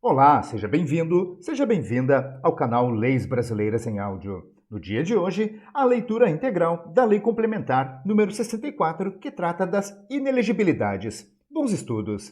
Olá, seja bem-vindo, seja bem-vinda ao canal Leis Brasileiras em Áudio. No dia de hoje, a leitura integral da Lei Complementar número 64, que trata das inelegibilidades. Bons estudos.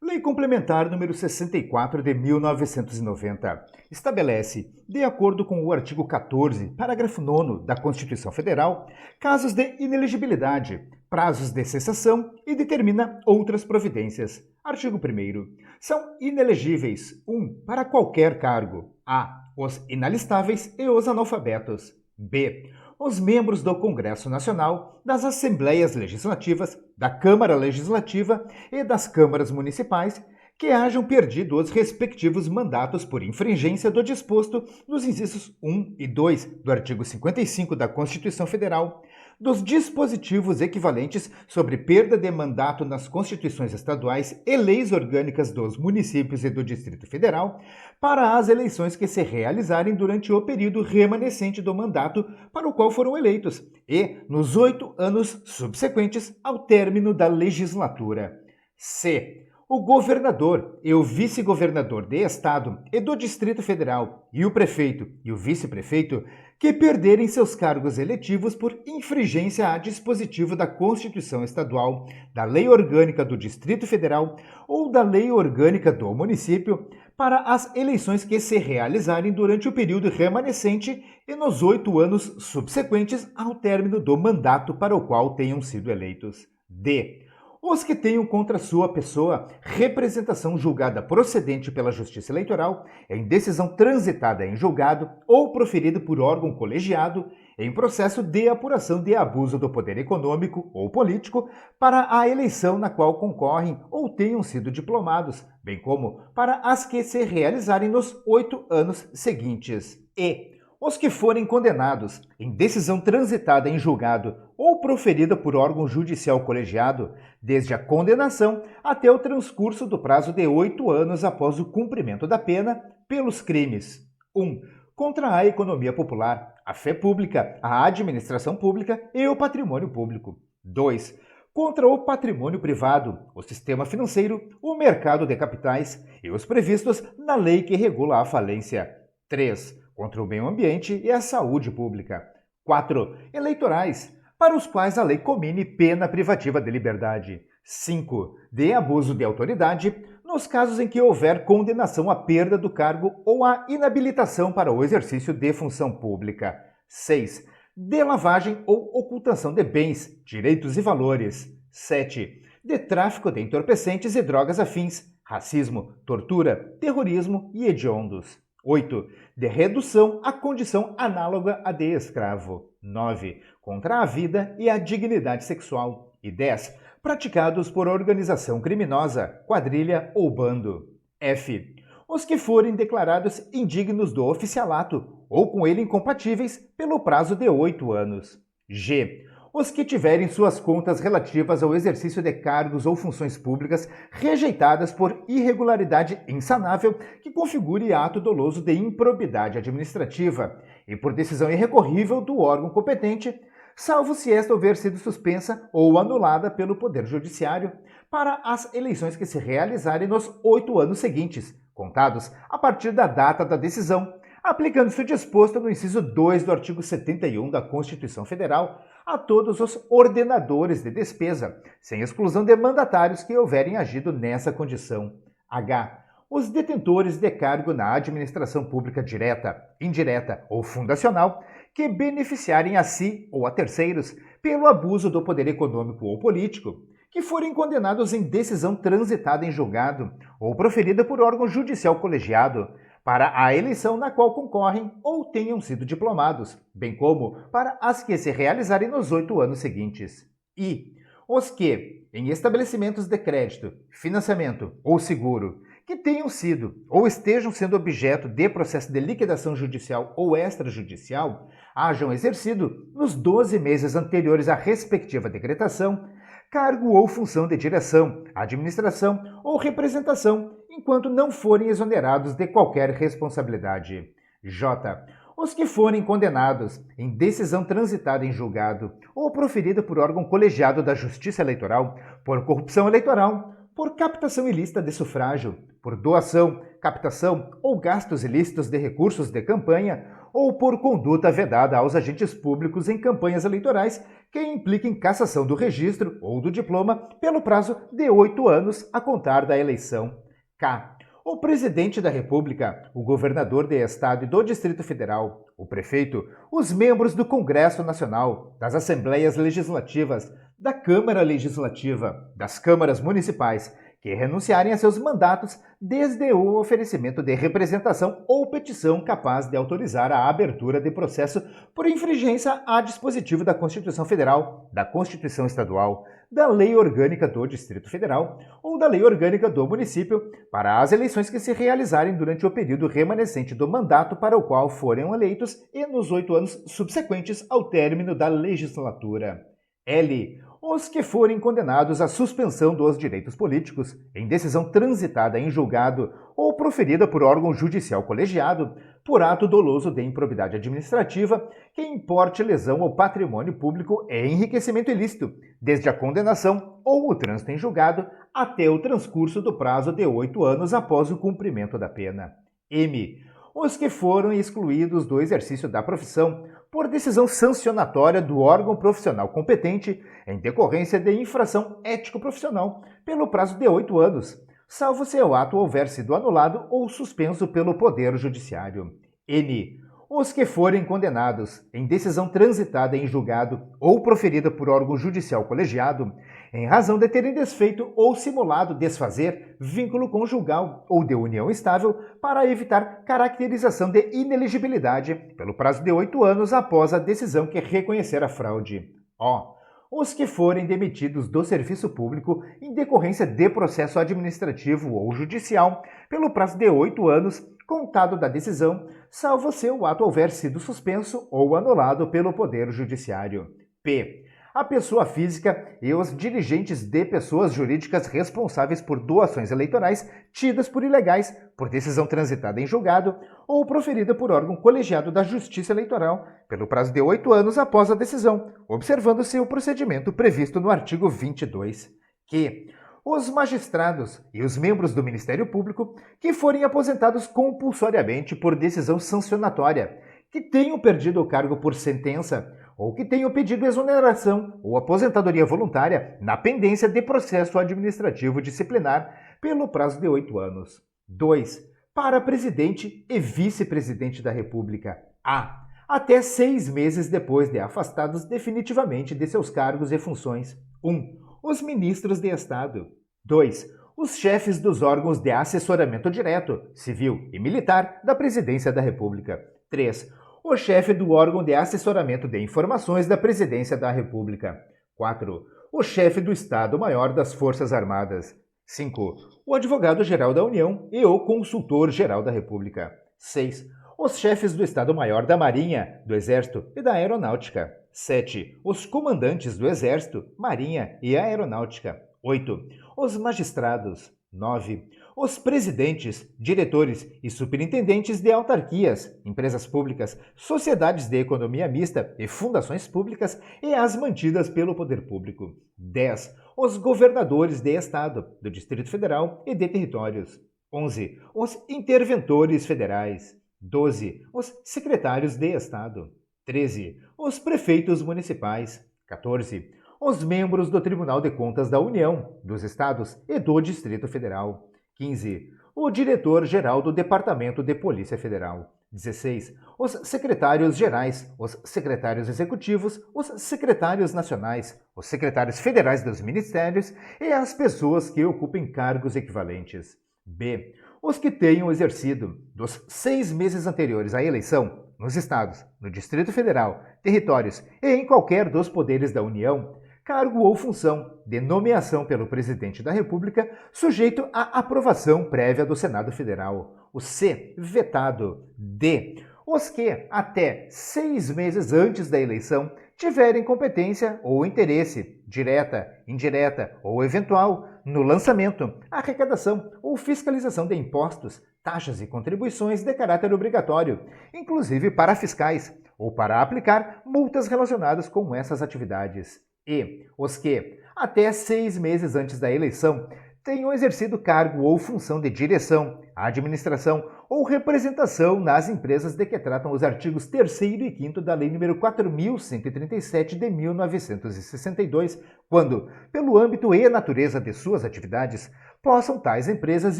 Lei Complementar número 64 de 1990 estabelece, de acordo com o artigo 14, parágrafo 9º da Constituição Federal, casos de inelegibilidade, prazos de cessação e determina outras providências. Artigo 1º. São inelegíveis: 1. Para qualquer cargo. A. Os inalistáveis e os analfabetos. B. Os membros do Congresso Nacional, das Assembleias Legislativas, da Câmara Legislativa e das câmaras municipais que hajam perdido os respectivos mandatos por infringência do disposto nos incisos 1 e 2 do artigo 55 da Constituição Federal, dos dispositivos equivalentes sobre perda de mandato nas constituições estaduais e leis orgânicas dos municípios e do Distrito Federal, para as eleições que se realizarem durante o período remanescente do mandato para o qual foram eleitos e nos 8 anos subsequentes ao término da legislatura. C. O governador e o vice-governador de Estado e do Distrito Federal e o prefeito e o vice-prefeito que perderem seus cargos eletivos por infringência a dispositivo da Constituição Estadual, da Lei Orgânica do Distrito Federal ou da Lei Orgânica do município para as eleições que se realizarem durante o período remanescente e nos 8 anos subsequentes ao término do mandato para o qual tenham sido eleitos. D. Os que tenham contra sua pessoa representação julgada procedente pela Justiça Eleitoral em decisão transitada em julgado ou proferida por órgão colegiado em processo de apuração de abuso do poder econômico ou político para a eleição na qual concorrem ou tenham sido diplomados, bem como para as que se realizarem nos 8 anos seguintes. E os que forem condenados em decisão transitada em julgado ou proferida por órgão judicial colegiado, desde a condenação até o transcurso do prazo de 8 anos após o cumprimento da pena, pelos crimes: 1. Contra a economia popular, a fé pública, a administração pública e o patrimônio público. 2. Contra o patrimônio privado, o sistema financeiro, o mercado de capitais e os previstos na lei que regula a falência. 3. Contra o meio ambiente e a saúde pública. 4. Eleitorais, para os quais a lei comine pena privativa de liberdade. 5. De abuso de autoridade, nos casos em que houver condenação à perda do cargo ou à inabilitação para o exercício de função pública. 6. De lavagem ou ocultação de bens, direitos e valores. 7. De tráfico de entorpecentes e drogas afins, racismo, tortura, terrorismo e hediondos. 8. De redução à condição análoga à de escravo. 9. Contra a vida e a dignidade sexual. E 10. Praticados por organização criminosa, quadrilha ou bando. F. Os que forem declarados indignos do oficialato ou com ele incompatíveis pelo prazo de 8 anos. G. Os que tiverem suas contas relativas ao exercício de cargos ou funções públicas rejeitadas por irregularidade insanável que configure ato doloso de improbidade administrativa e por decisão irrecorrível do órgão competente, salvo se esta houver sido suspensa ou anulada pelo Poder Judiciário, para as eleições que se realizarem nos 8 anos seguintes, contados a partir da data da decisão, aplicando-se o disposto no inciso 2 do artigo 71 da Constituição Federal a todos os ordenadores de despesa, sem exclusão de mandatários que houverem agido nessa condição. H. Os detentores de cargo na administração pública direta, indireta ou fundacional que beneficiarem a si ou a terceiros pelo abuso do poder econômico ou político, que forem condenados em decisão transitada em julgado ou proferida por órgão judicial colegiado, para a eleição na qual concorrem ou tenham sido diplomados, bem como para as que se realizarem nos 8 anos seguintes. I. Os que, em estabelecimentos de crédito, financiamento ou seguro, que tenham sido ou estejam sendo objeto de processo de liquidação judicial ou extrajudicial, hajam exercido, nos 12 meses anteriores à respectiva decretação, cargo ou função de direção, administração ou representação, enquanto não forem exonerados de qualquer responsabilidade. J. Os que forem condenados em decisão transitada em julgado ou proferida por órgão colegiado da Justiça Eleitoral por corrupção eleitoral, por captação ilícita de sufrágio, por doação, captação ou gastos ilícitos de recursos de campanha ou por conduta vedada aos agentes públicos em campanhas eleitorais que impliquem cassação do registro ou do diploma pelo prazo de 8 anos a contar da eleição. K. O presidente da República, o governador de Estado e do Distrito Federal, o prefeito, os membros do Congresso Nacional, das Assembleias Legislativas, da Câmara Legislativa, das câmaras municipais, que renunciarem a seus mandatos desde o oferecimento de representação ou petição capaz de autorizar a abertura de processo por infringência a dispositivo da Constituição Federal, da Constituição Estadual, da Lei Orgânica do Distrito Federal ou da Lei Orgânica do município para as eleições que se realizarem durante o período remanescente do mandato para o qual forem eleitos e nos 8 anos subsequentes ao término da legislatura. L. Os que forem condenados à suspensão dos direitos políticos, em decisão transitada em julgado ou proferida por órgão judicial colegiado, por ato doloso de improbidade administrativa, que importe lesão ao patrimônio público e enriquecimento ilícito, desde a condenação ou o trânsito em julgado até o transcurso do prazo de 8 anos após o cumprimento da pena. M. Os que foram excluídos do exercício da profissão por decisão sancionatória do órgão profissional competente em decorrência de infração ético-profissional pelo prazo de 8 anos, salvo se o ato houver sido anulado ou suspenso pelo Poder Judiciário. N. Os que forem condenados em decisão transitada em julgado ou proferida por órgão judicial colegiado, em razão de terem desfeito ou simulado desfazer vínculo conjugal ou de união estável para evitar caracterização de inelegibilidade pelo prazo de 8 anos após a decisão que reconhecer a fraude. O. Os que forem demitidos do serviço público em decorrência de processo administrativo ou judicial pelo prazo de 8 anos, contado da decisão, salvo se o ato houver sido suspenso ou anulado pelo Poder Judiciário. P. A pessoa física e os dirigentes de pessoas jurídicas responsáveis por doações eleitorais tidas por ilegais, por decisão transitada em julgado ou proferida por órgão colegiado da Justiça Eleitoral, pelo prazo de 8 anos após a decisão, observando-se o procedimento previsto no artigo 22. Que os magistrados e os membros do Ministério Público que forem aposentados compulsoriamente por decisão sancionatória, que tenham perdido o cargo por sentença ou que tenham pedido exoneração ou aposentadoria voluntária na pendência de processo administrativo disciplinar pelo prazo de 8 anos. 2. Para presidente e vice-presidente da República. A. Até 6 meses depois de afastados definitivamente de seus cargos e funções. 1. Os ministros de Estado. 2. Os chefes dos órgãos de assessoramento direto, civil e militar da Presidência da República. 3. O chefe do órgão de assessoramento de informações da Presidência da República. 4. O chefe do Estado-Maior das Forças Armadas. 5. O advogado-geral da União e o consultor-geral da República. 6. Os chefes do Estado-Maior da Marinha, do Exército e da Aeronáutica. 7. Os comandantes do Exército, Marinha e Aeronáutica. 8. Os magistrados. 9. Os presidentes, diretores e superintendentes de autarquias, empresas públicas, sociedades de economia mista e fundações públicas e as mantidas pelo poder público. 10. Os governadores de Estado, do Distrito Federal e de territórios. 11. Os interventores federais. 12. Os secretários de Estado. 13. Os prefeitos municipais. 14. Os membros do Tribunal de Contas da União, dos Estados e do Distrito Federal. 15. O diretor-geral do Departamento de Polícia Federal. 16. Os secretários gerais, os secretários executivos, os secretários nacionais, os secretários federais dos ministérios e as pessoas que ocupem cargos equivalentes. B. Os que tenham exercido, dos 6 meses anteriores à eleição, nos estados, no Distrito Federal, territórios e em qualquer dos poderes da União, cargo ou função de nomeação pelo Presidente da República sujeito à aprovação prévia do Senado Federal. O C. Vetado. D. Os que, até 6 meses antes da eleição, tiverem competência ou interesse, direta, indireta ou eventual, no lançamento, arrecadação ou fiscalização de impostos, taxas e contribuições de caráter obrigatório, inclusive para fiscais, ou para aplicar multas relacionadas com essas atividades. E os que, até 6 meses antes da eleição, tenham exercido cargo ou função de direção, administração ou representação nas empresas de que tratam os artigos 3º e 5º da Lei nº 4.137 de 1962, quando, pelo âmbito e natureza de suas atividades, possam tais empresas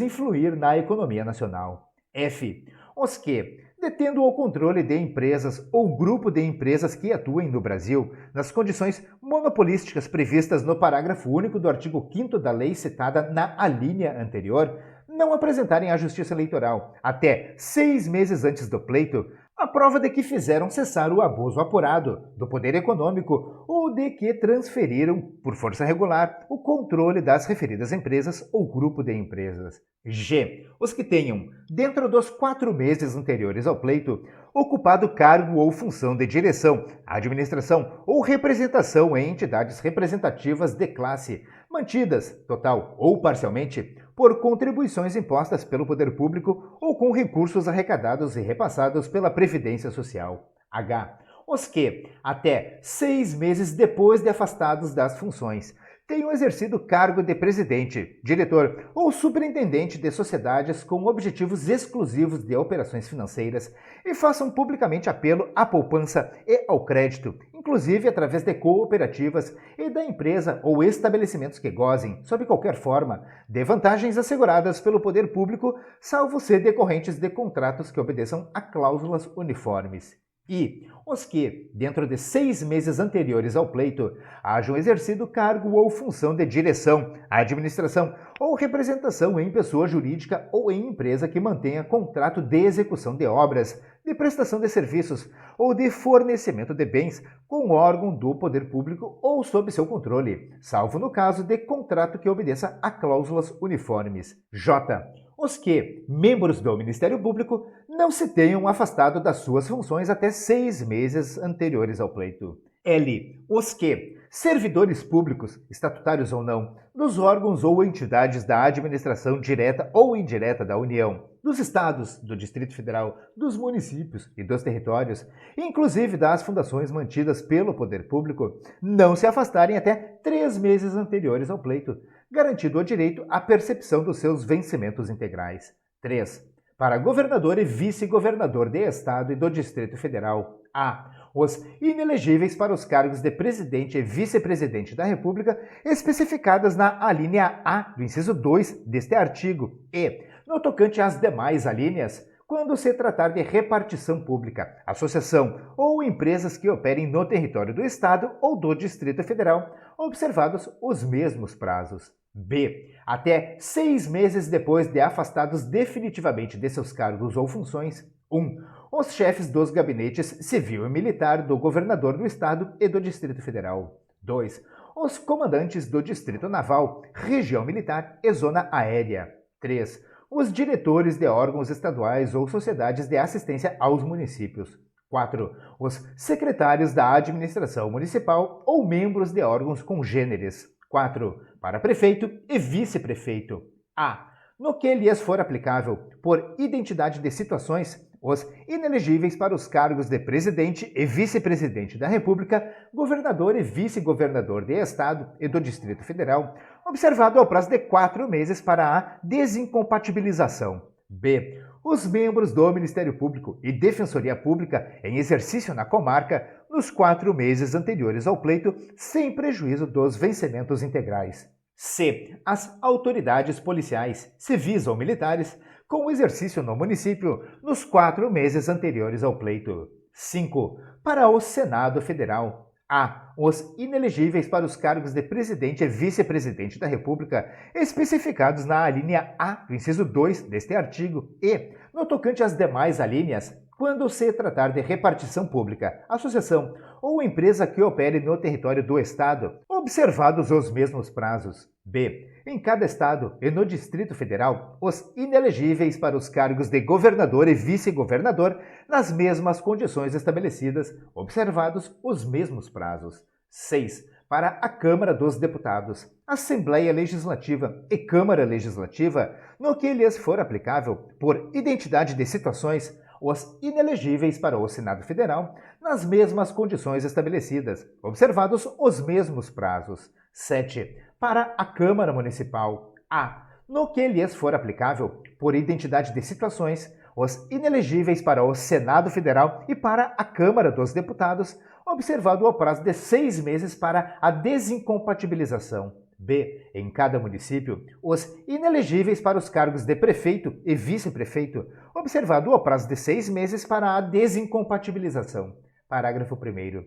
influir na economia nacional. F. Os que, detendo o controle de empresas ou grupo de empresas que atuem no Brasil, nas condições monopolísticas previstas no parágrafo único do artigo 5º da lei citada na alínea anterior, não apresentarem à Justiça Eleitoral, até 6 meses antes do pleito, a prova de que fizeram cessar o abuso apurado do poder econômico ou de que transferiram, por força regular, o controle das referidas empresas ou grupo de empresas. G. Os que tenham, dentro dos 4 meses anteriores ao pleito, ocupado cargo ou função de direção, administração ou representação em entidades representativas de classe, mantidas, total ou parcialmente, por contribuições impostas pelo poder público ou com recursos arrecadados e repassados pela Previdência Social. H. Os que, até 6 meses depois de afastados das funções, tenham exercido cargo de presidente, diretor ou superintendente de sociedades com objetivos exclusivos de operações financeiras e façam publicamente apelo à poupança e ao crédito, inclusive através de cooperativas e da empresa ou estabelecimentos que gozem, sob qualquer forma, de vantagens asseguradas pelo poder público, salvo ser decorrentes de contratos que obedeçam a cláusulas uniformes. E os que, dentro de 6 meses anteriores ao pleito, hajam exercido cargo ou função de direção, administração ou representação em pessoa jurídica ou em empresa que mantenha contrato de execução de obras, de prestação de serviços ou de fornecimento de bens com órgão do poder público ou sob seu controle, salvo no caso de contrato que obedeça a cláusulas uniformes. J. Os que, membros do Ministério Público, não se tenham afastado das suas funções até 6 meses anteriores ao pleito. L. Os que, servidores públicos, estatutários ou não, dos órgãos ou entidades da administração direta ou indireta da União, dos estados, do Distrito Federal, dos municípios e dos territórios, inclusive das fundações mantidas pelo poder público, não se afastarem até 3 meses anteriores ao pleito, garantido o direito à percepção dos seus vencimentos integrais. 3. Para governador e vice-governador de Estado e do Distrito Federal. A. Os inelegíveis para os cargos de presidente e vice-presidente da República especificadas na alínea A do inciso 2 deste artigo e, no tocante às demais alíneas, quando se tratar de repartição pública, associação ou empresas que operem no território do Estado ou do Distrito Federal, observados os mesmos prazos. B. Até 6 meses depois de afastados definitivamente de seus cargos ou funções. 1. Os chefes dos gabinetes civil e militar do governador do Estado e do Distrito Federal. 2. Os comandantes do Distrito Naval, região militar e zona aérea. 3. Os diretores de órgãos estaduais ou sociedades de assistência aos municípios. 4. Os secretários da administração municipal ou membros de órgãos congêneres. 4. Para prefeito e vice-prefeito. A. No que lhes for aplicável, por identidade de situações, os inelegíveis para os cargos de presidente e vice-presidente da República, governador e vice-governador de Estado e do Distrito Federal, observado ao prazo de 4 meses para a desincompatibilização. B. Os membros do Ministério Público e Defensoria Pública em exercício na comarca nos 4 meses anteriores ao pleito, sem prejuízo dos vencimentos integrais. C. As autoridades policiais, civis ou militares, com exercício no município nos 4 meses anteriores ao pleito. 5. Para o Senado Federal. A. Os inelegíveis para os cargos de presidente e vice-presidente da República, especificados na alínea A do inciso 2 deste artigo e, no tocante às demais alíneas, quando se tratar de repartição pública, associação ou empresa que opere no território do Estado, observados os mesmos prazos. B. Em cada Estado e no Distrito Federal, os inelegíveis para os cargos de governador e vice-governador nas mesmas condições estabelecidas, observados os mesmos prazos. 6. Para a Câmara dos Deputados, Assembleia Legislativa e Câmara Legislativa, no que lhes for aplicável, por identidade de situações, os inelegíveis para o Senado Federal, nas mesmas condições estabelecidas, observados os mesmos prazos. 7. Para a Câmara Municipal. A. No que lhes for aplicável, por identidade de situações, os inelegíveis para o Senado Federal e para a Câmara dos Deputados, observado o prazo de 6 meses para a desincompatibilização. B. Em cada município, os inelegíveis para os cargos de prefeito e vice-prefeito, observado o prazo de 6 meses para a desincompatibilização. Parágrafo 1º.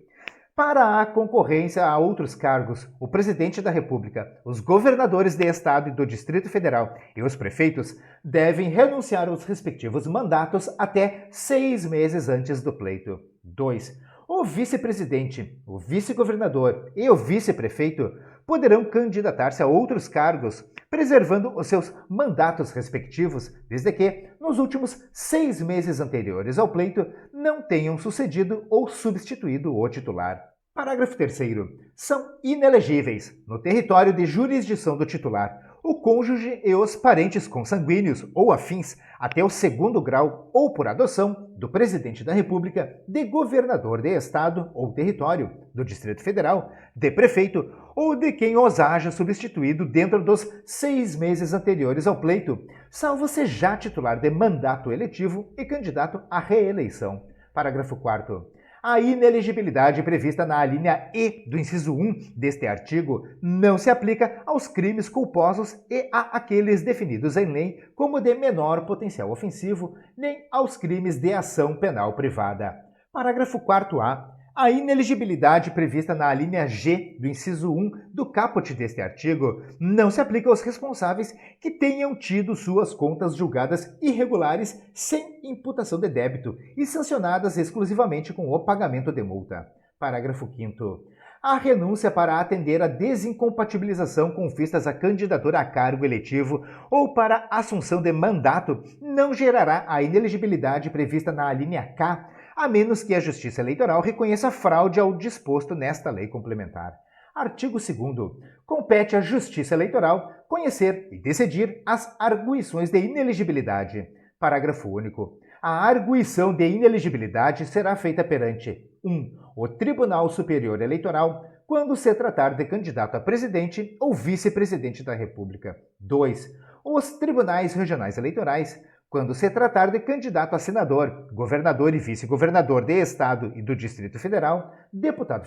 Para a concorrência a outros cargos, o Presidente da República, os governadores de Estado e do Distrito Federal e os prefeitos devem renunciar aos respectivos mandatos até 6 meses antes do pleito. 2. O vice-presidente, o vice-governador e o vice-prefeito poderão candidatar-se a outros cargos, preservando os seus mandatos respectivos, desde que, nos últimos 6 meses anteriores ao pleito, não tenham sucedido ou substituído o titular. Parágrafo 3º. São inelegíveis, no território de jurisdição do titular, o cônjuge e os parentes consanguíneos ou afins até o 2º grau ou por adoção do Presidente da República, de governador de Estado ou território, do Distrito Federal, de prefeito ou de quem os haja substituído dentro dos 6 meses anteriores ao pleito, salvo se já titular de mandato eletivo e candidato à reeleição. Parágrafo 4º. A inelegibilidade prevista na alínea E do inciso 1 deste artigo não se aplica aos crimes culposos e a aqueles definidos em lei como de menor potencial ofensivo, nem aos crimes de ação penal privada. Parágrafo 4º-A. A inelegibilidade prevista na alínea G do inciso 1 do caput deste artigo não se aplica aos responsáveis que tenham tido suas contas julgadas irregulares sem imputação de débito e sancionadas exclusivamente com o pagamento de multa. Parágrafo 5º. A renúncia para atender a desincompatibilização com vistas à candidatura a cargo eletivo ou para assunção de mandato não gerará a inelegibilidade prevista na alínea K, a menos que a Justiça Eleitoral reconheça fraude ao disposto nesta lei complementar. Artigo 2º. Compete à Justiça Eleitoral conhecer e decidir as arguições de inelegibilidade. Parágrafo único. A arguição de inelegibilidade será feita perante 1. O Tribunal Superior Eleitoral, quando se tratar de candidato a presidente ou vice-presidente da República. 2. Os Tribunais Regionais Eleitorais, quando se tratar de candidato a senador, governador e vice-governador de Estado e do Distrito Federal, deputado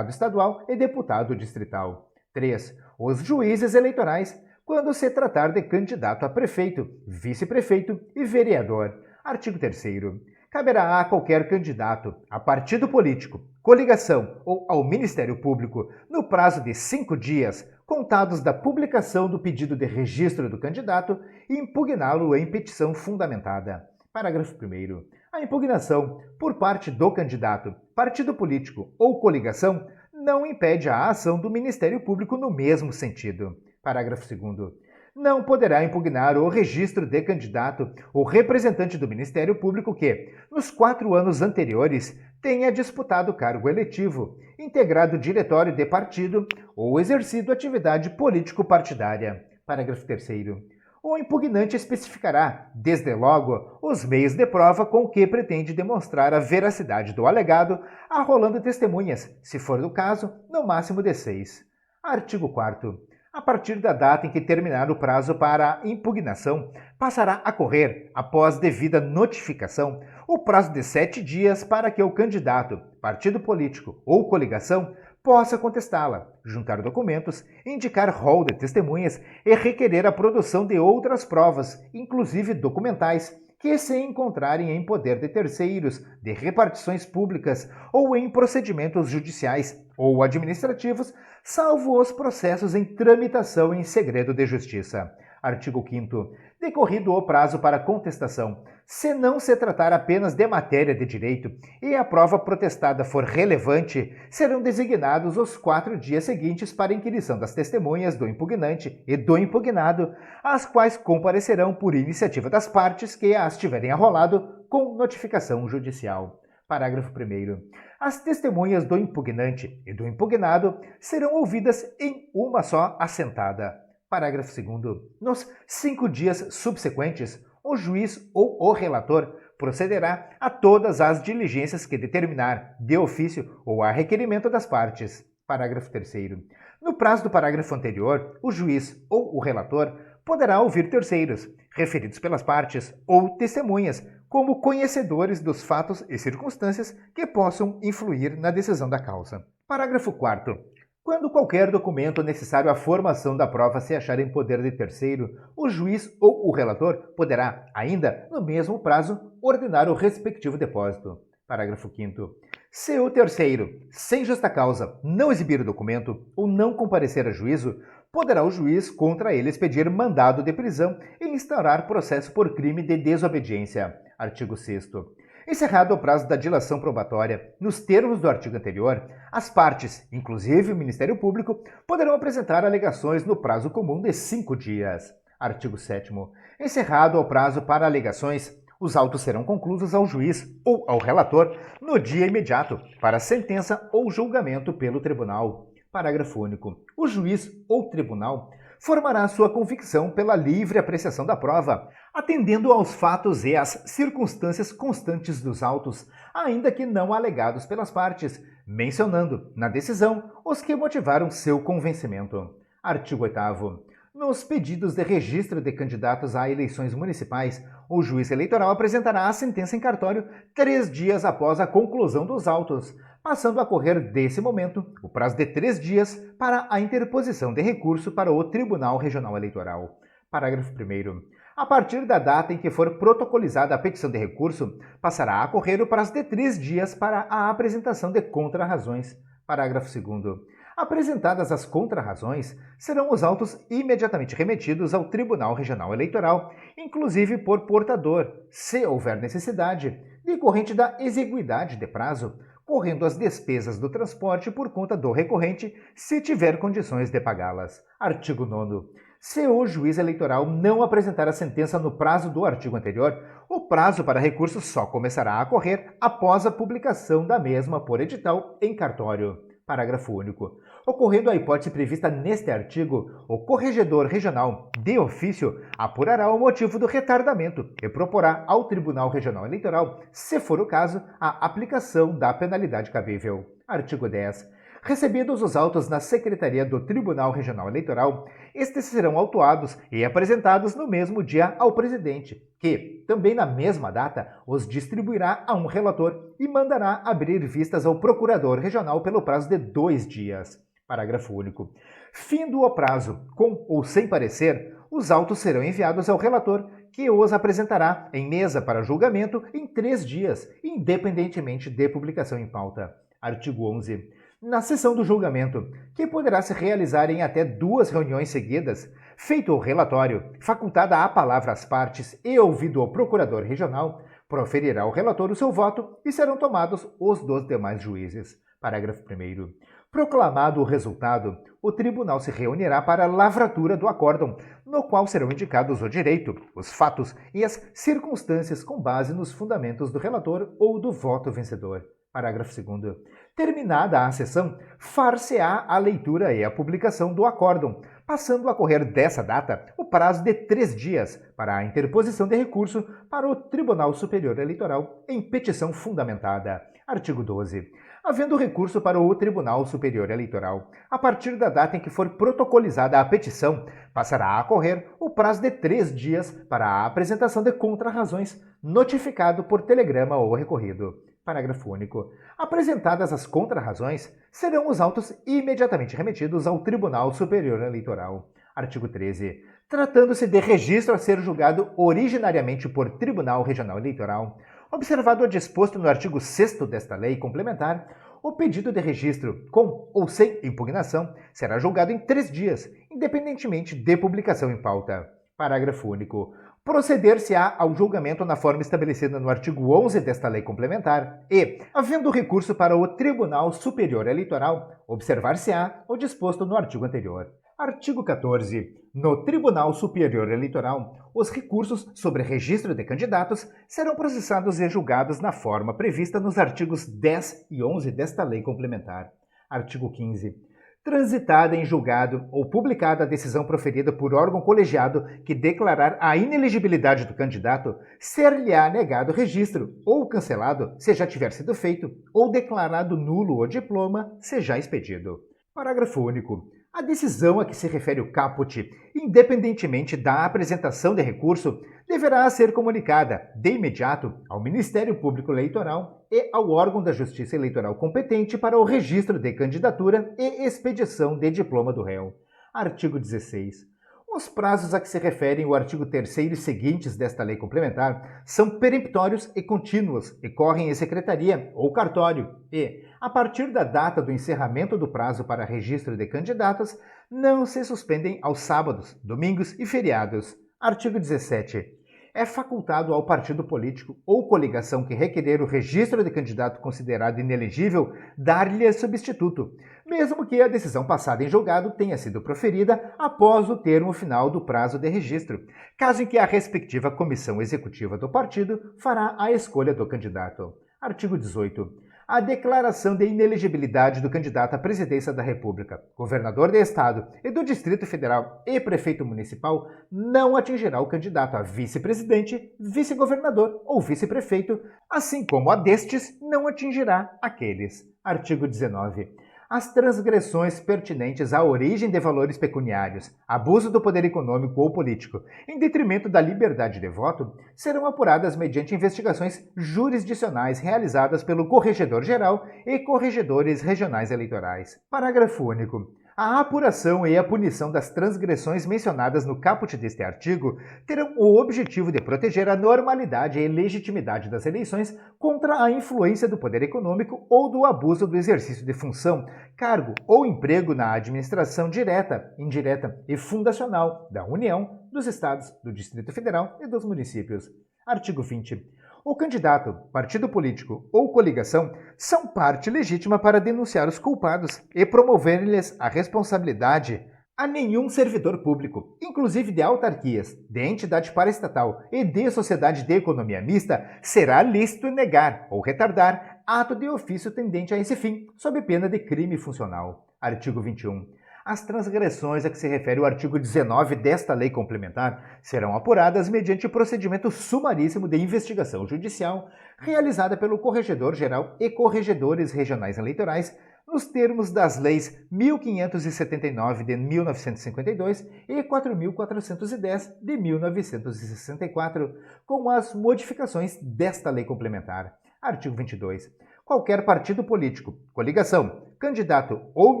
estadual e deputado distrital. 3. Os juízes eleitorais, quando se tratar de candidato a prefeito, vice-prefeito e vereador. Artigo 3º. Caberá a qualquer candidato, a partido político, coligação ou ao Ministério Público, no prazo de 5 dias, contados da publicação do pedido de registro do candidato, impugná-lo em petição fundamentada. Parágrafo 1º. A impugnação, por parte do candidato, partido político ou coligação, não impede a ação do Ministério Público no mesmo sentido. Parágrafo 2º. Não poderá impugnar o registro de candidato o representante do Ministério Público que, nos 4 anos anteriores, tenha disputado cargo eletivo, integrado diretório de partido ou exercido atividade político-partidária. Parágrafo 3º. O impugnante especificará, desde logo, os meios de prova com que pretende demonstrar a veracidade do alegado, arrolando testemunhas, se for do caso, no máximo de 6. Artigo 4º. A partir da data em que terminar o prazo para a impugnação, passará a correr, após devida notificação, o prazo de 7 dias para que o candidato, partido político ou coligação possa contestá-la, juntar documentos, indicar rol de testemunhas e requerer a produção de outras provas, inclusive documentais, que se encontrarem em poder de terceiros, de repartições públicas ou em procedimentos judiciais ou administrativos, salvo os processos em tramitação em segredo de justiça. Artigo 5º. Decorrido o prazo para contestação, se não se tratar apenas de matéria de direito e a prova protestada for relevante, serão designados os 4 dias seguintes para inquirição das testemunhas do impugnante e do impugnado, as quais comparecerão por iniciativa das partes que as tiverem arrolado com notificação judicial. Parágrafo 1º. As testemunhas do impugnante e do impugnado serão ouvidas em uma só assentada. Parágrafo 2º. Nos 5 dias subsequentes, o juiz ou o relator procederá a todas as diligências que determinar, de ofício ou a requerimento das partes. Parágrafo 3º. No prazo do parágrafo anterior, o juiz ou o relator poderá ouvir terceiros, referidos pelas partes, ou testemunhas, como conhecedores dos fatos e circunstâncias que possam influir na decisão da causa. Parágrafo 4º. Quando qualquer documento necessário à formação da prova se achar em poder de terceiro, o juiz ou o relator poderá, ainda no mesmo prazo, ordenar o respectivo depósito. Parágrafo 5º. Se o terceiro, sem justa causa, não exibir o documento ou não comparecer a juízo, poderá o juiz contra ele expedir mandado de prisão e instaurar processo por crime de desobediência. Artigo 6º. Encerrado o prazo da dilação probatória, nos termos do artigo anterior, as partes, inclusive o Ministério Público, poderão apresentar alegações no prazo comum de 5 dias. Artigo 7º. Encerrado o prazo para alegações, os autos serão conclusos ao juiz ou ao relator no dia imediato, para sentença ou julgamento pelo tribunal. Parágrafo único. O juiz ou tribunal formará sua convicção pela livre apreciação da prova, atendendo aos fatos e às circunstâncias constantes dos autos, ainda que não alegados pelas partes, mencionando, na decisão, os que motivaram seu convencimento. Artigo 8º. Nos pedidos de registro de candidatos a eleições municipais, o juiz eleitoral apresentará a sentença em cartório 3 dias após a conclusão dos autos, passando a correr desse momento o prazo de 3 dias para a interposição de recurso para o Tribunal Regional Eleitoral. Parágrafo 1º. A partir da data em que for protocolizada a petição de recurso, passará a correr o prazo de 3 dias para a apresentação de contrarrazões. Parágrafo 2º. Apresentadas as contrarrazões, serão os autos imediatamente remetidos ao Tribunal Regional Eleitoral, inclusive por portador, se houver necessidade, decorrente da exiguidade de prazo, correndo as despesas do transporte por conta do recorrente, se tiver condições de pagá-las. Artigo 9º. Se o juiz eleitoral não apresentar a sentença no prazo do artigo anterior, o prazo para recurso só começará a correr após a publicação da mesma por edital em cartório. Parágrafo único. Ocorrendo a hipótese prevista neste artigo, o corregedor regional, de ofício, apurará o motivo do retardamento e proporá ao Tribunal Regional Eleitoral, se for o caso, a aplicação da penalidade cabível. Artigo 10. Recebidos os autos na Secretaria do Tribunal Regional Eleitoral, estes serão autuados e apresentados no mesmo dia ao presidente, que, também na mesma data, os distribuirá a um relator e mandará abrir vistas ao procurador regional pelo prazo de 2 dias. Parágrafo único. Findo o prazo, com ou sem parecer, os autos serão enviados ao relator, que os apresentará em mesa para julgamento em 3 dias, independentemente de publicação em pauta. Artigo 11. Na sessão do julgamento, que poderá se realizar em até 2 reuniões seguidas, feito o relatório, facultada a palavra às partes e ouvido o procurador regional, proferirá o relator o seu voto e serão tomados os dos demais juízes. Parágrafo 1º. Proclamado o resultado, o tribunal se reunirá para a lavratura do acórdão, no qual serão indicados o direito, os fatos e as circunstâncias com base nos fundamentos do relator ou do voto vencedor. Parágrafo 2º. Terminada a sessão, far-se-á a leitura e a publicação do acórdão, passando a correr dessa data o prazo de 3 dias para a interposição de recurso para o Tribunal Superior Eleitoral em petição fundamentada. Artigo 12. Havendo recurso para o Tribunal Superior Eleitoral, a partir da data em que for protocolizada a petição, passará a correr o prazo de 3 dias para a apresentação de contrarrazões, notificado por telegrama ou recorrido. Parágrafo único. Apresentadas as contrarrazões, serão os autos imediatamente remetidos ao Tribunal Superior Eleitoral. Artigo 13. Tratando-se de registro a ser julgado originariamente por Tribunal Regional Eleitoral, observado o disposto no artigo 6º desta lei complementar, o pedido de registro, com ou sem impugnação, será julgado em 3 dias, independentemente de publicação em pauta. Parágrafo único. Proceder-se-á ao julgamento na forma estabelecida no artigo 11 desta lei complementar e, havendo recurso para o Tribunal Superior Eleitoral, observar-se-á o disposto no artigo anterior. Artigo 14. No Tribunal Superior Eleitoral, os recursos sobre registro de candidatos serão processados e julgados na forma prevista nos artigos 10 e 11 desta lei complementar. Artigo 15. Transitada em julgado ou publicada a decisão proferida por órgão colegiado que declarar a inelegibilidade do candidato, ser-lhe-á negado registro ou cancelado, se já tiver sido feito, ou declarado nulo o diploma, se já expedido. Parágrafo único. A decisão a que se refere o caput, independentemente da apresentação de recurso, deverá ser comunicada de imediato ao Ministério Público Eleitoral e ao órgão da Justiça Eleitoral competente para o registro de candidatura e expedição de diploma do réu. Artigo 16. Os prazos a que se referem o artigo 3º e seguintes desta lei complementar são peremptórios e contínuos e correm em secretaria ou cartório e, a partir da data do encerramento do prazo para registro de candidatos, não se suspendem aos sábados, domingos e feriados. Artigo 17. É facultado ao partido político ou coligação que requerer o registro de candidato considerado inelegível dar-lhe substituto, mesmo que a decisão passada em julgado tenha sido proferida após o termo final do prazo de registro, caso em que a respectiva comissão executiva do partido fará a escolha do candidato. Artigo 18. A declaração de inelegibilidade do candidato à presidência da República, governador de Estado e do Distrito Federal e prefeito municipal não atingirá o candidato a vice-presidente, vice-governador ou vice-prefeito, assim como a destes não atingirá aqueles. Artigo 19. As transgressões pertinentes à origem de valores pecuniários, abuso do poder econômico ou político, em detrimento da liberdade de voto, serão apuradas mediante investigações jurisdicionais realizadas pelo Corregedor-Geral e Corregedores Regionais Eleitorais. Parágrafo único. A apuração e a punição das transgressões mencionadas no caput deste artigo terão o objetivo de proteger a normalidade e legitimidade das eleições contra a influência do poder econômico ou do abuso do exercício de função, cargo ou emprego na administração direta, indireta e fundacional da União, dos Estados, do Distrito Federal e dos municípios. Artigo 20. O candidato, partido político ou coligação são parte legítima para denunciar os culpados e promover-lhes a responsabilidade. A nenhum servidor público, inclusive de autarquias, de entidade paraestatal e de sociedade de economia mista, será lícito negar ou retardar ato de ofício tendente a esse fim, sob pena de crime funcional. Artigo 21. As transgressões a que se refere o artigo 19 desta lei complementar serão apuradas mediante procedimento sumaríssimo de investigação judicial realizada pelo Corregedor-Geral e Corregedores Regionais Eleitorais nos termos das leis 1579 de 1952 e 4410 de 1964, com as modificações desta lei complementar. Artigo 22. Qualquer partido político, coligação, candidato ou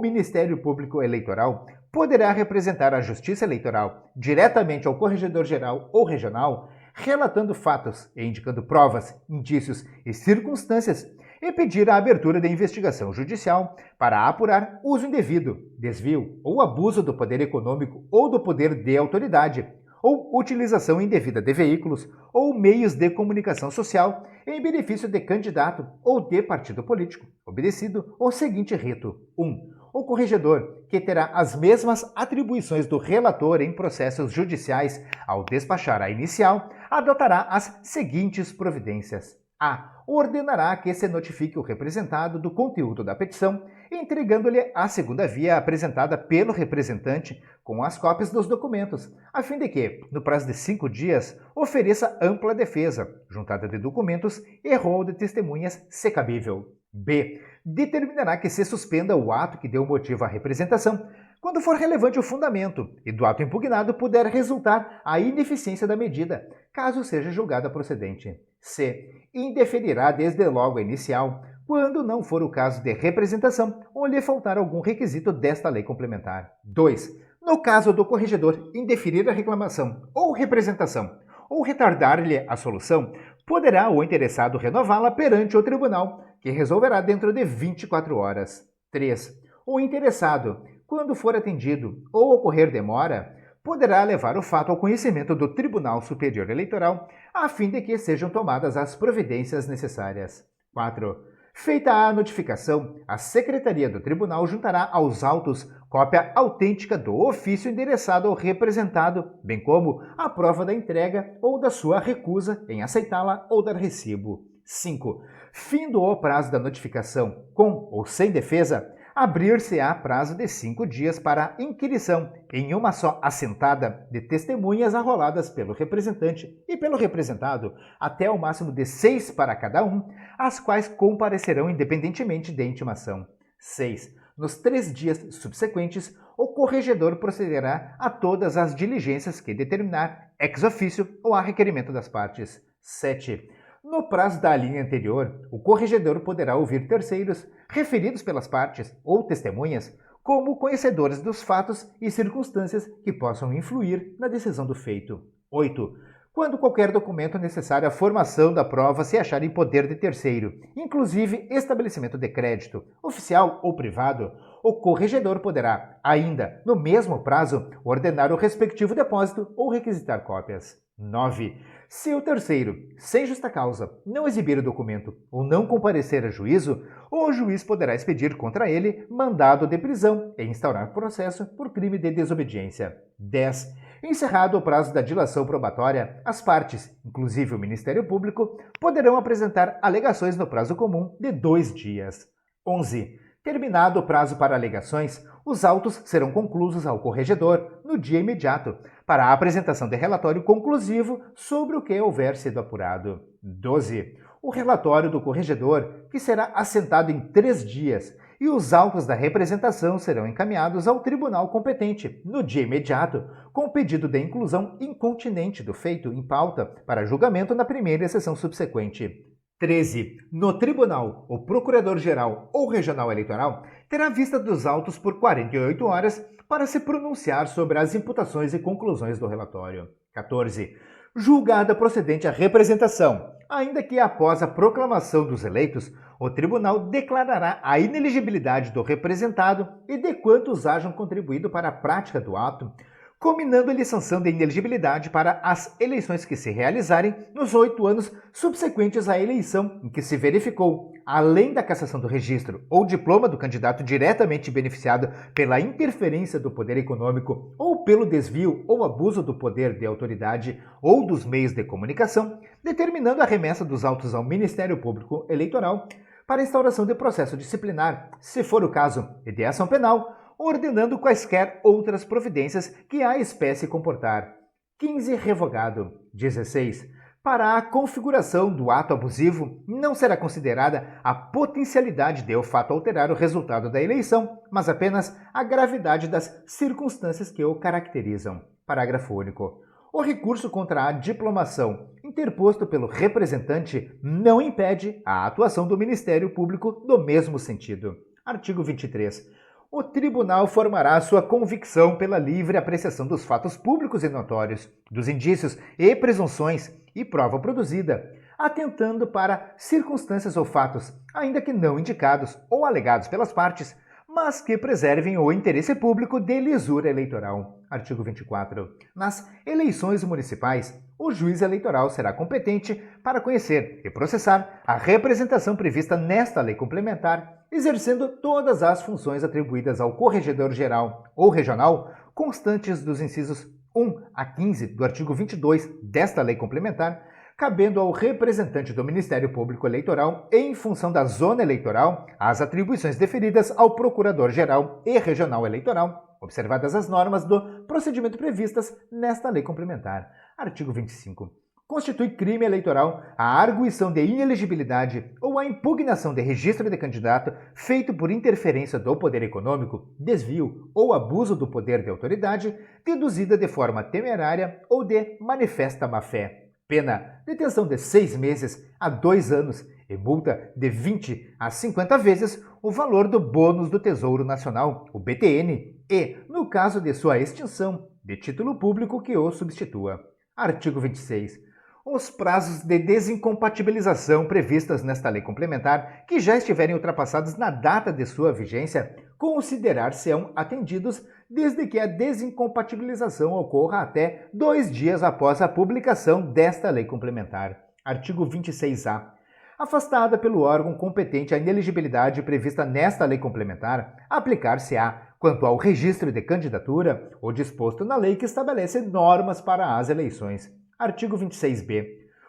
Ministério Público Eleitoral poderá representar a Justiça Eleitoral diretamente ao Corregedor-Geral ou Regional, relatando fatos e indicando provas, indícios e circunstâncias, e pedir a abertura de investigação judicial para apurar uso indevido, desvio ou abuso do poder econômico ou do poder de autoridade, ou utilização indevida de veículos ou meios de comunicação social em benefício de candidato ou de partido político, obedecido o seguinte rito. 1. O corregedor, que terá as mesmas atribuições do relator em processos judiciais ao despachar a inicial, adotará as seguintes providências. A. Ordenará que se notifique o representado do conteúdo da petição, entregando-lhe a segunda via apresentada pelo representante com as cópias dos documentos, a fim de que, no prazo de 5 dias, ofereça ampla defesa, juntada de documentos e rol de testemunhas, se cabível. B. Determinará que se suspenda o ato que deu motivo à representação, quando for relevante o fundamento e do ato impugnado puder resultar a ineficiência da medida, caso seja julgada procedente. C. Indeferirá desde logo a inicial, quando não for o caso de representação ou lhe faltar algum requisito desta lei complementar. 2. No caso do corregedor indeferir a reclamação ou representação ou retardar-lhe a solução, poderá o interessado renová-la perante o tribunal, que resolverá dentro de 24 horas. 3. O interessado, quando for atendido ou ocorrer demora, poderá levar o fato ao conhecimento do Tribunal Superior Eleitoral, a fim de que sejam tomadas as providências necessárias. 4. Feita a notificação, a Secretaria do Tribunal juntará aos autos cópia autêntica do ofício endereçado ao representado, bem como a prova da entrega ou da sua recusa em aceitá-la ou dar recibo. 5. Findo o prazo da notificação, com ou sem defesa, abrir-se-á prazo de 5 dias para inquirição, em uma só assentada, de testemunhas arroladas pelo representante e pelo representado, até o máximo de 6 para cada um, as quais comparecerão independentemente de intimação. 6. Nos 3 dias subsequentes, o corregedor procederá a todas as diligências que determinar ex officio ou a requerimento das partes. 7. No prazo da linha anterior, o corregedor poderá ouvir terceiros, referidos pelas partes ou testemunhas, como conhecedores dos fatos e circunstâncias que possam influir na decisão do feito. 8. Quando qualquer documento necessário à formação da prova se achar em poder de terceiro, inclusive estabelecimento de crédito, oficial ou privado, o corregedor poderá, ainda no mesmo prazo, ordenar o respectivo depósito ou requisitar cópias. 9. Se o terceiro, sem justa causa, não exibir o documento ou não comparecer a juízo, o juiz poderá expedir contra ele mandado de prisão e instaurar processo por crime de desobediência. 10. Encerrado o prazo da dilação probatória, as partes, inclusive o Ministério Público, poderão apresentar alegações no prazo comum de 2 dias. 11. Terminado o prazo para alegações, os autos serão conclusos ao corregedor no dia imediato, para a apresentação de relatório conclusivo sobre o que houver sido apurado. 12. O relatório do corregedor, que será assentado em 3 dias, e os autos da representação serão encaminhados ao tribunal competente no dia imediato, com pedido de inclusão incontinente do feito em pauta para julgamento na primeira sessão subsequente. 13. No tribunal, o procurador-geral ou regional eleitoral terá vista dos autos por 48 horas para se pronunciar sobre as imputações e conclusões do relatório. 14. Julgada procedente a representação, ainda que após a proclamação dos eleitos, o tribunal declarará a inelegibilidade do representado e de quantos hajam contribuído para a prática do ato, combinando-lhe sanção de inelegibilidade para as eleições que se realizarem nos 8 anos subsequentes à eleição em que se verificou, além da cassação do registro ou diploma do candidato diretamente beneficiado pela interferência do poder econômico ou pelo desvio ou abuso do poder de autoridade ou dos meios de comunicação, determinando a remessa dos autos ao Ministério Público Eleitoral para instauração de processo disciplinar, se for o caso, e de ação penal, ordenando quaisquer outras providências que a espécie comportar. 15. Revogado. 16. Para a configuração do ato abusivo, não será considerada a potencialidade de o fato alterar o resultado da eleição, mas apenas a gravidade das circunstâncias que o caracterizam. Parágrafo único. O recurso contra a diplomação interposto pelo representante não impede a atuação do Ministério Público no mesmo sentido. Artigo 23. O tribunal formará sua convicção pela livre apreciação dos fatos públicos e notórios, dos indícios e presunções e prova produzida, atentando para circunstâncias ou fatos, ainda que não indicados ou alegados pelas partes, mas que preservem o interesse público de lisura eleitoral. Artigo 24. Nas eleições municipais, o juiz eleitoral será competente para conhecer e processar a representação prevista nesta lei complementar, exercendo todas as funções atribuídas ao corregedor-geral ou regional, constantes dos incisos 1 a 15 do artigo 22 desta lei complementar, cabendo ao representante do Ministério Público Eleitoral, em função da zona eleitoral, as atribuições deferidas ao Procurador-Geral e Regional Eleitoral, observadas as normas do procedimento previstas nesta lei complementar. Artigo 25. Constitui crime eleitoral a arguição de inelegibilidade ou a impugnação de registro de candidato feito por interferência do poder econômico, desvio ou abuso do poder de autoridade, deduzida de forma temerária ou de manifesta má-fé. Pena, detenção de 6 meses a 2 anos e multa de 20 a 50 vezes o valor do bônus do Tesouro Nacional, o BTN, e, no caso de sua extinção, de título público que o substitua. Artigo 26. Os prazos de desincompatibilização previstas nesta lei complementar, que já estiverem ultrapassados na data de sua vigência, considerar-se-ão atendidos desde que a desincompatibilização ocorra até 2 dias após a publicação desta lei complementar. Artigo 26-A. Afastada pelo órgão competente a inelegibilidade prevista nesta lei complementar, aplicar-se-á, quanto ao registro de candidatura, o disposto na lei que estabelece normas para as eleições. Artigo 26b.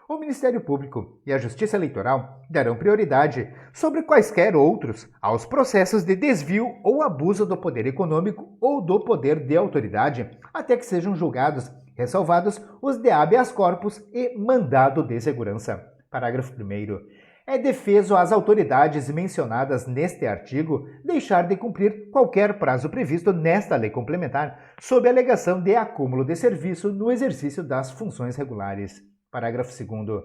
O Ministério Público e a Justiça Eleitoral darão prioridade, sobre quaisquer outros, aos processos de desvio ou abuso do poder econômico ou do poder de autoridade, até que sejam julgados, ressalvados os de habeas corpus e mandado de segurança. Parágrafo 1º. É defeso às autoridades mencionadas neste artigo deixar de cumprir qualquer prazo previsto nesta lei complementar sob a alegação de acúmulo de serviço no exercício das funções regulares. Parágrafo 2º.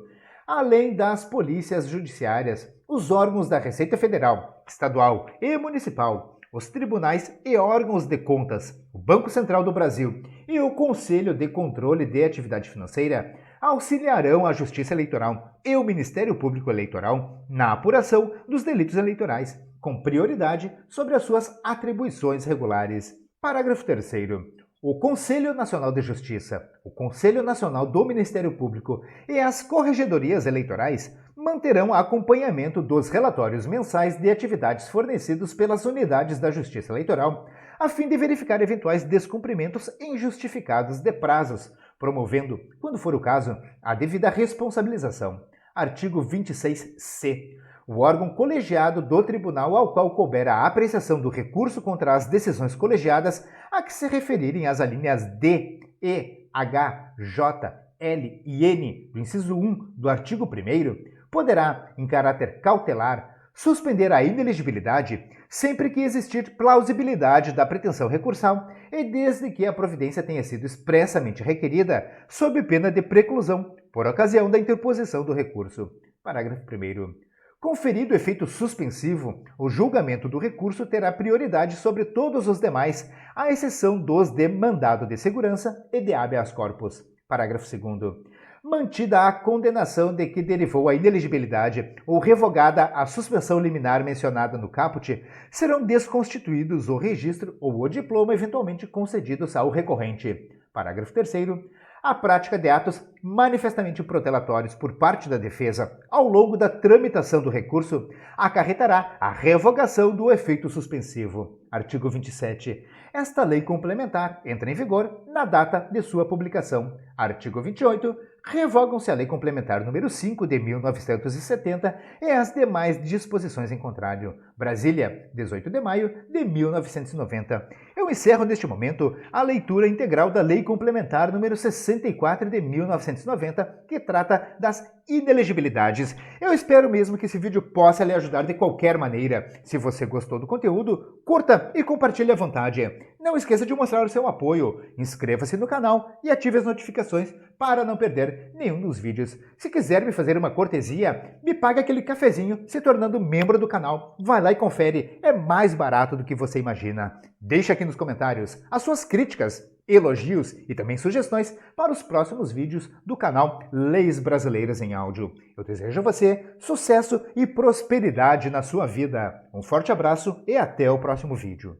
Além das polícias judiciárias, os órgãos da Receita Federal, Estadual e Municipal, os tribunais e órgãos de contas, o Banco Central do Brasil e o Conselho de Controle de Atividade Financeira auxiliarão a Justiça Eleitoral e o Ministério Público Eleitoral na apuração dos delitos eleitorais, com prioridade sobre as suas atribuições regulares. Parágrafo 3º. O Conselho Nacional de Justiça, o Conselho Nacional do Ministério Público e as corregedorias eleitorais manterão acompanhamento dos relatórios mensais de atividades fornecidos pelas unidades da Justiça Eleitoral, a fim de verificar eventuais descumprimentos injustificados de prazos, promovendo, quando for o caso, a devida responsabilização. Artigo 26c. O órgão colegiado do tribunal ao qual couber a apreciação do recurso contra as decisões colegiadas a que se referirem as alíneas D, E, H, J, L e N do inciso 1 do artigo 1º, poderá, em caráter cautelar, suspender a inelegibilidade sempre que existir plausibilidade da pretensão recursal e desde que a providência tenha sido expressamente requerida sob pena de preclusão por ocasião da interposição do recurso. Parágrafo 1º. Conferido efeito suspensivo, o julgamento do recurso terá prioridade sobre todos os demais, à exceção dos de mandado de segurança e de habeas corpus. Parágrafo 2º. Mantida a condenação de que derivou a inelegibilidade ou revogada a suspensão liminar mencionada no caput, serão desconstituídos o registro ou o diploma eventualmente concedidos ao recorrente. Parágrafo 3º. A prática de atos manifestamente protelatórios por parte da defesa ao longo da tramitação do recurso acarretará a revogação do efeito suspensivo. Artigo 27. Esta lei complementar entra em vigor na data de sua publicação. Artigo 28. Revogam-se a Lei Complementar número 5 de 1970 e as demais disposições em contrário. Brasília, 18 de maio de 1990. Eu encerro neste momento a leitura integral da Lei Complementar número 64 de 1990, que trata das inelegibilidades. Eu espero mesmo que esse vídeo possa lhe ajudar de qualquer maneira. Se você gostou do conteúdo, curta e compartilhe à vontade. Não esqueça de mostrar o seu apoio, inscreva-se no canal e ative as notificações para não perder nenhum dos vídeos. Se quiser me fazer uma cortesia, me pague aquele cafezinho se tornando membro do canal. Vai lá e confere, é mais barato do que você imagina. Deixe aqui nos comentários as suas críticas, elogios e também sugestões para os próximos vídeos do canal Leis Brasileiras em Áudio. Eu desejo a você sucesso e prosperidade na sua vida. Um forte abraço e até o próximo vídeo.